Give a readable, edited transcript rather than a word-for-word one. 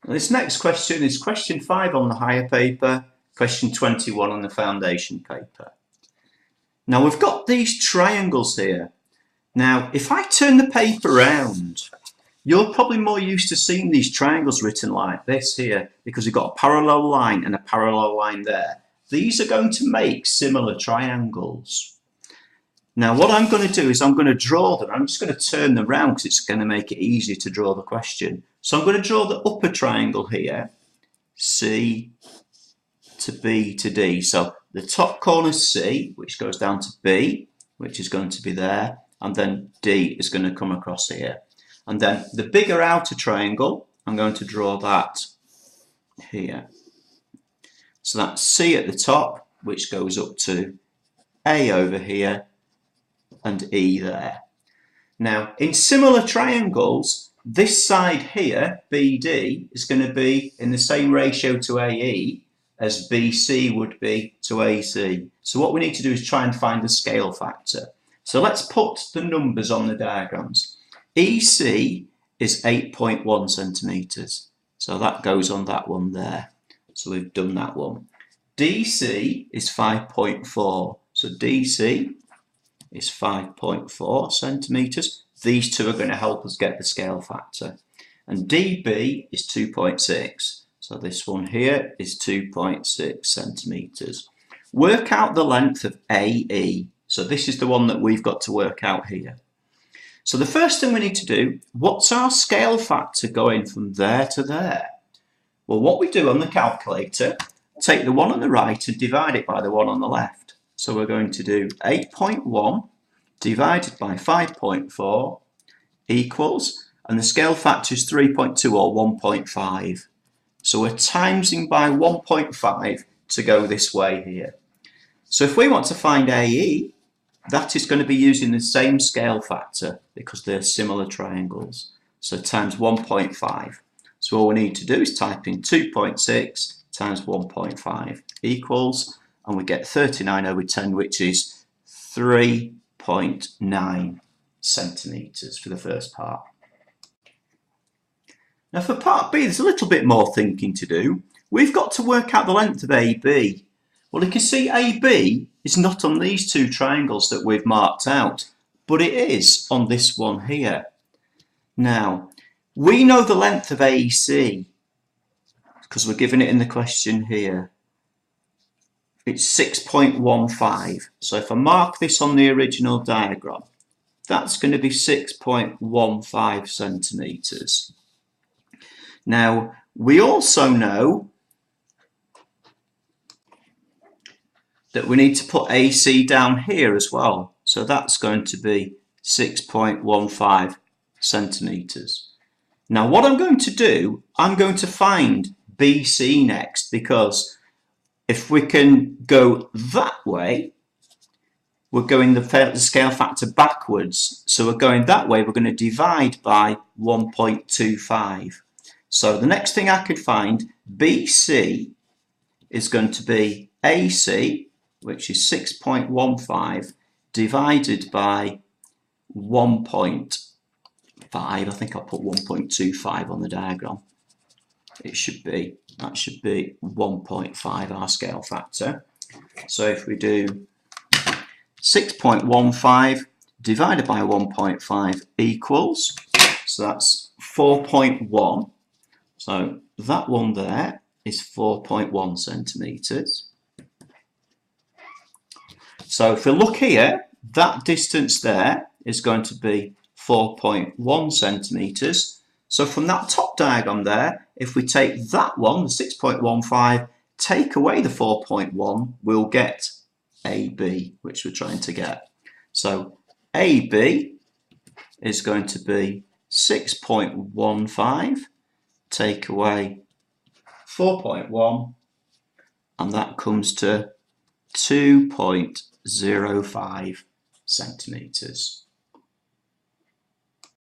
This next question is question 5 on the higher paper, question 21 on the foundation paper. Now we've got these triangles here. Now if I turn the paper around, you're probably more used to seeing these triangles written like this here because you've got a parallel line and a parallel line there. These are going to make similar triangles. Now what I'm going to do is I'm going to draw them. I'm just going to turn them around because it's going to make it easier to draw the question. So I'm going to draw the upper triangle here, C to B to D. So the top corner is C, which goes down to B, which is going to be there, and then D is going to come across here. And then the bigger outer triangle, I'm going to draw that here. So that's C at the top, which goes up to A over here, and E there. Now, in similar triangles, this side here, BD, is going to be in the same ratio to AE as BC would be to AC. So what we need to do is try and find the scale factor. So let's put the numbers on the diagrams. EC is 8.1 centimetres. So that goes on that one there. So we've done that one. DC is 5.4. So DC is 5.4 centimetres. These two are going to help us get the scale factor. And DB is 2.6. So this one here is 2.6 centimetres. Work out the length of AE. So this is the one that we've got to work out here. So the first thing we need to do, what's our scale factor going from there to there? Well, what we do on the calculator, take the one on the right and divide it by the one on the left. So we're going to do 8.1 divided by 5.4 equals, and the scale factor is 3.2 or 1.5. So we're timesing by 1.5 to go this way here. So if we want to find AE, that is going to be using the same scale factor because they're similar triangles. So times 1.5. So all we need to do is type in 2.6 times 1.5 equals, and we get 39 over 10, which is 3.9 centimetres for the first part. Now for part B, there's a little bit more thinking to do. We've got to work out the length of AB. Well, you can see AB is not on these two triangles that we've marked out, but it is on this one here. Now, we know the length of AC because we're given it in the question here. It's 6.15. So if I mark this on the original diagram, that's going to be 6.15 centimetres. Now, we also know that we need to put AC down here as well. So that's going to be 6.15 centimetres. Now what I'm going to do, I'm going to find BC next, because if we can go that way, we're going the scale factor backwards. So we're going that way, we're going to divide by 1.25. So the next thing I could find, BC is going to be AC, which is 6.15 divided by 1.5. I think I'll put 1.25 on the diagram. That should be 1.5, our scale factor. So if we do 6.15 divided by 1.5 equals, so that's 4.1. So that one there is 4.1 centimetres. So if we look here, that distance there is going to be 4.1 centimetres. So from that top diagram there, if we take that one, the 6.15, take away the 4.1, we'll get AB, which we're trying to get. So AB is going to be 6.15, take away 4.1, and that comes to 2.05 centimetres.